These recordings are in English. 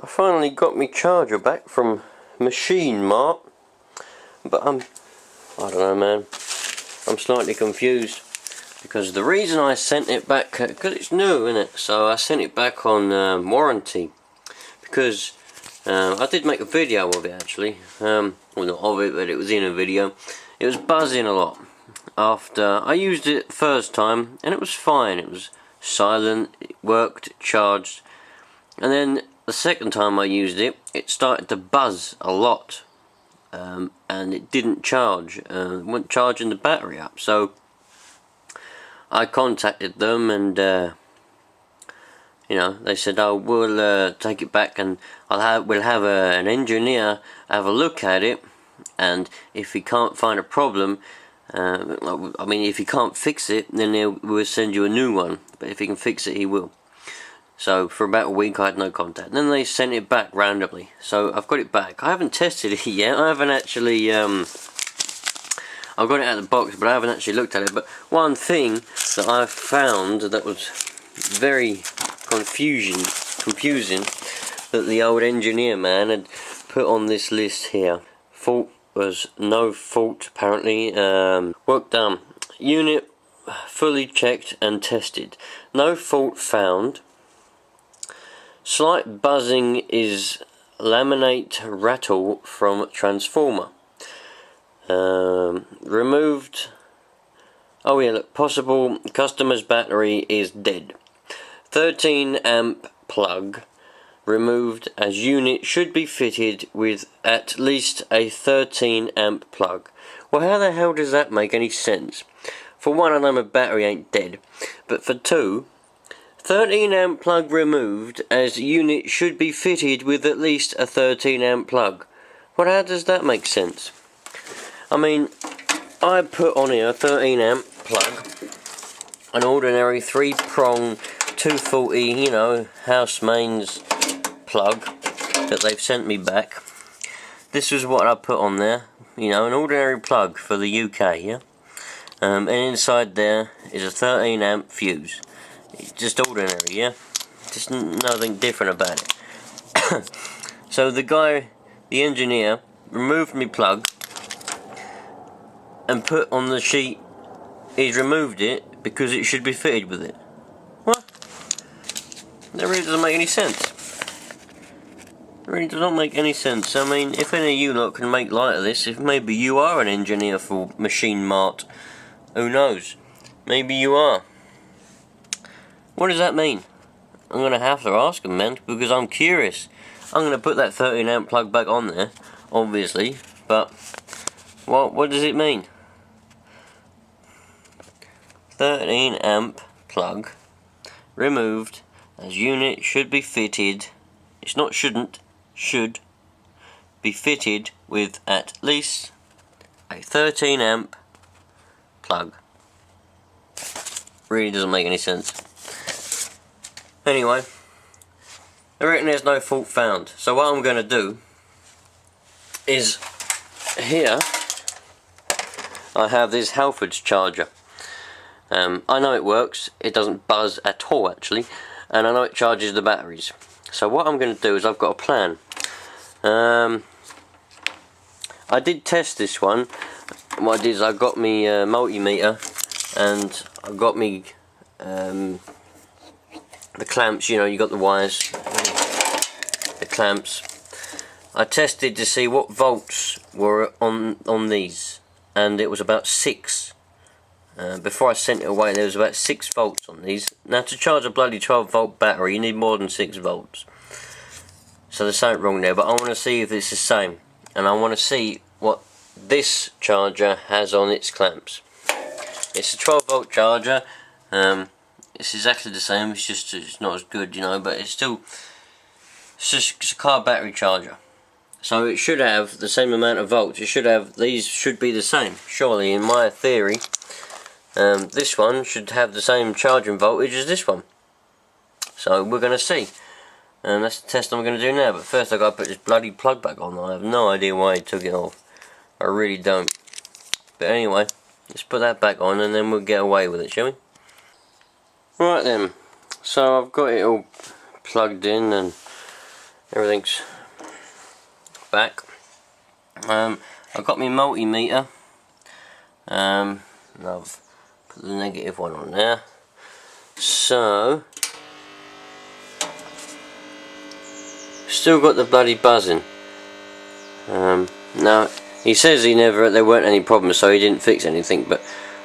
I finally got my charger back from Machine Mart, but I don't know, man, I'm slightly confused because the reason I sent it back, because it's new, isn't it? So I sent it back on warranty because I did make a video of it actually. Well, not of it, but it was in a video. It was buzzing a lot after I used it first time, and it was fine. It was silent, it worked, it charged, and then the second time I used it, it started to buzz a lot, and it didn't charge. It wasn't charging the battery up. So I contacted them, and you know, they said, "Oh, we'll take it back, and we'll have an engineer have a look at it, and if he can't find a problem, I mean, if he can't fix it, then we'll send you a new one. But if he can fix it, he will." So for about a week I had no contact. Then they sent it back randomly. So I've got it back. I haven't tested it yet. I haven't actually, I've got it out of the box, but I haven't actually looked at it. But one thing that I found that was very confusing, that the old engineer man had put on this list here. Fault was no fault apparently. Work done. Unit fully checked and tested. No fault found. Slight buzzing is laminate rattle from transformer. Removed. Oh yeah, look, possible customer's battery is dead. 13 amp plug removed, as unit should be fitted with at least a 13 amp plug. Well, how the hell does that make any sense? For one, I know my battery ain't dead, but for two, 13 amp plug removed, as unit should be fitted with at least a 13 amp plug. Well, how does that make sense? I mean, I put on here a 13 amp plug, an ordinary 3-prong 240, you know, house mains plug that they've sent me back. This is what I put on there, you know, an ordinary plug for the UK, yeah? And inside there is a 13 amp fuse. It's just ordinary, yeah? Just nothing different about it. So the guy, the engineer, removed my plug and put on the sheet, he's removed it because it should be fitted with it. What? That really doesn't make any sense. It really does not make any sense. I mean, if any of you lot can make light of this, if maybe you are an engineer for Machine Mart, who knows? Maybe you are. What does that mean? I'm going to have to ask him, man, because I'm curious. I'm going to put that 13 amp plug back on there, obviously, but what does it mean? 13 amp plug removed, as unit should be fitted, it's not shouldn't, should be fitted with at least a 13 amp plug. Really doesn't make any sense. Anyway, I reckon there's no fault found. So what I'm going to do is, here I have this Halford's charger. I know it works. It doesn't buzz at all actually, and I know it charges the batteries. So what I'm going to do is, I've got a plan. I did test this one. What I did is I got me multimeter, and I got me the clamps, you know, you got the wires, the clamps. I tested to see what volts were on these, and it was about 6. Before I sent it away, there was about 6 volts on these. Now, to charge a bloody 12-volt battery, you need more than 6 volts. So there's something wrong there, but I want to see if it's the same, and I want to see what this charger has on its clamps. It's a 12-volt charger. It's exactly the same, it's just it's not as good, you know, but it's a car battery charger. So it should have the same amount of volts. It should have, these should be the same, surely, in my theory. This one should have the same charging voltage as this one. So we're going to see. And that's the test I'm going to do now. But first I've got to put this bloody plug back on. I have no idea why he took it off. I really don't. But anyway, let's put that back on and then we'll get away with it, shall we? Right then, so I've got it all plugged in and everything's back. I've got my multimeter. And I've put the negative one on there. So still got the bloody buzzing. Now he says there weren't any problems, so he didn't fix anything, but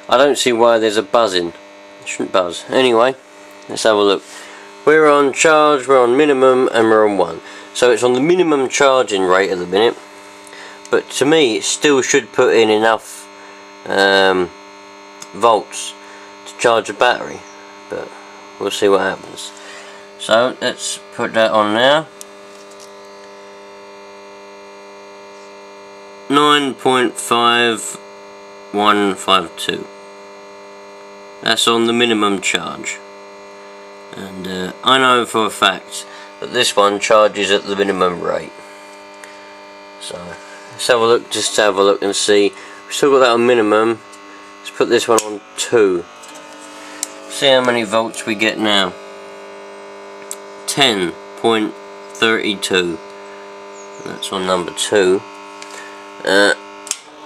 I don't see why there's a buzzing. It shouldn't buzz. Anyway, let's have a look. We're on charge, we're on minimum, and we're on 1. So it's on the minimum charging rate at the minute, but to me it still should put in enough volts to charge a battery, but we'll see what happens. So let's put that on now. 9.5152. That's on the minimum charge, and I know for a fact that this one charges at the minimum rate. So let's have a look, just have a look and see. We've still got that on minimum. Let's put this one on 2. See how many volts we get now. 10.32. That's on number 2.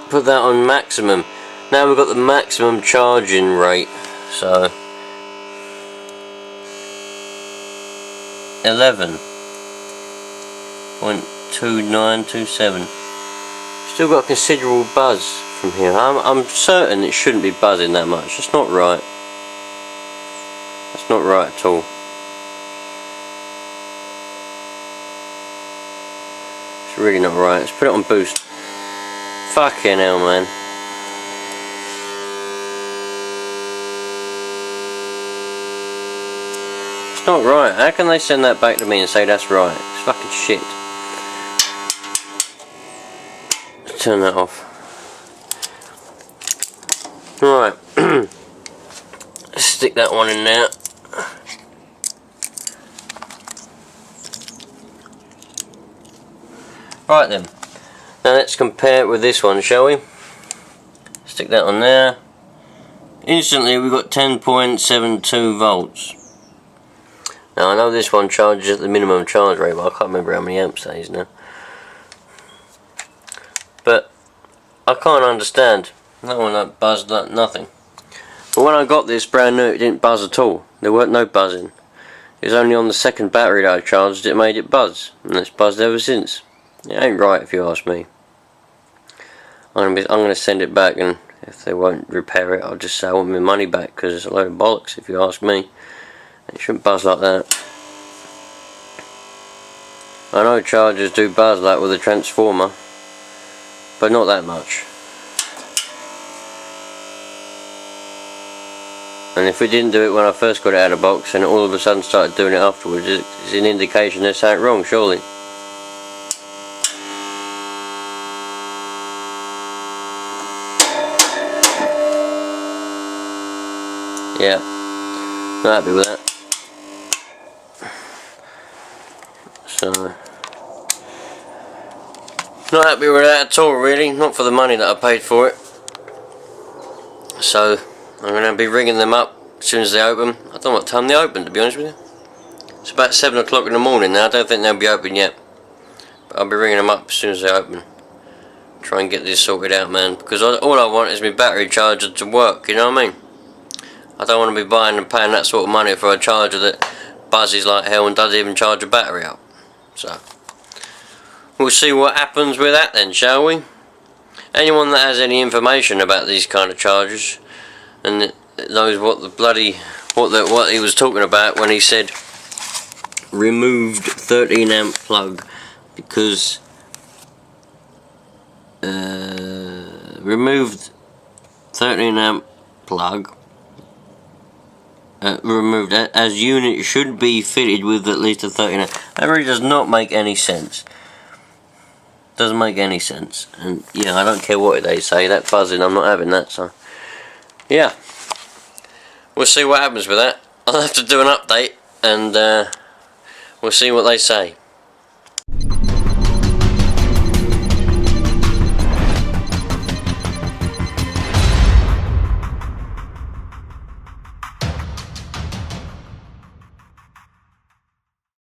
Put that on maximum. Now we've got the maximum charging rate. So 11.2927. Still got a considerable buzz from here. I'm certain it shouldn't be buzzing that much. It's not right. That's not right at all. It's really not right. Let's put it on boost. Fucking hell, man. It's not right. How can they send that back to me and say that's right? It's fucking shit. Let's turn that off. Right. Let's stick that one in there. Right then. Now let's compare it with this one, shall we? Stick that on there. Instantly we've got 10.72 volts. Now I know this one charges at the minimum charge rate, but I can't remember how many amps that is now. But I can't understand. That one don't buzz, nothing. But when I got this brand new, it didn't buzz at all. There weren't no buzzing. It was only on the second battery that I charged it made it buzz, and it's buzzed ever since. It ain't right if you ask me. I'm going to send it back, and if they won't repair it, I'll just say I want my money back, because it's a load of bollocks if you ask me. It shouldn't buzz like that. I know chargers do buzz like with a transformer, but not that much. And if it didn't do it when I first got it out of the box, and it all of a sudden started doing it afterwards, it's an indication there's something wrong, surely. Yeah, not happy with that. So, not happy with that at all, really. Not for the money that I paid for it. So, I'm going to be ringing them up as soon as they open. I don't know what time they open, to be honest with you. It's about 7 o'clock in the morning now. I don't think they'll be open yet. But I'll be ringing them up as soon as they open. Try and get this sorted out, man. Because all I want is my battery charger to work, you know what I mean? I don't want to be buying and paying that sort of money for a charger that buzzes like hell and doesn't even charge a battery up. So, we'll see what happens with that then, shall we? Anyone that has any information about these kind of chargers and knows what the bloody what he was talking about when he said removed 13 amp plug, because removed 13 amp plug. Removed as unit should be fitted with at least a 13 amp. That really does not make any sense. Doesn't make any sense. And yeah, I don't care what they say. That buzzing, I'm not having that. So yeah, we'll see what happens with that. I'll have to do an update, and we'll see what they say.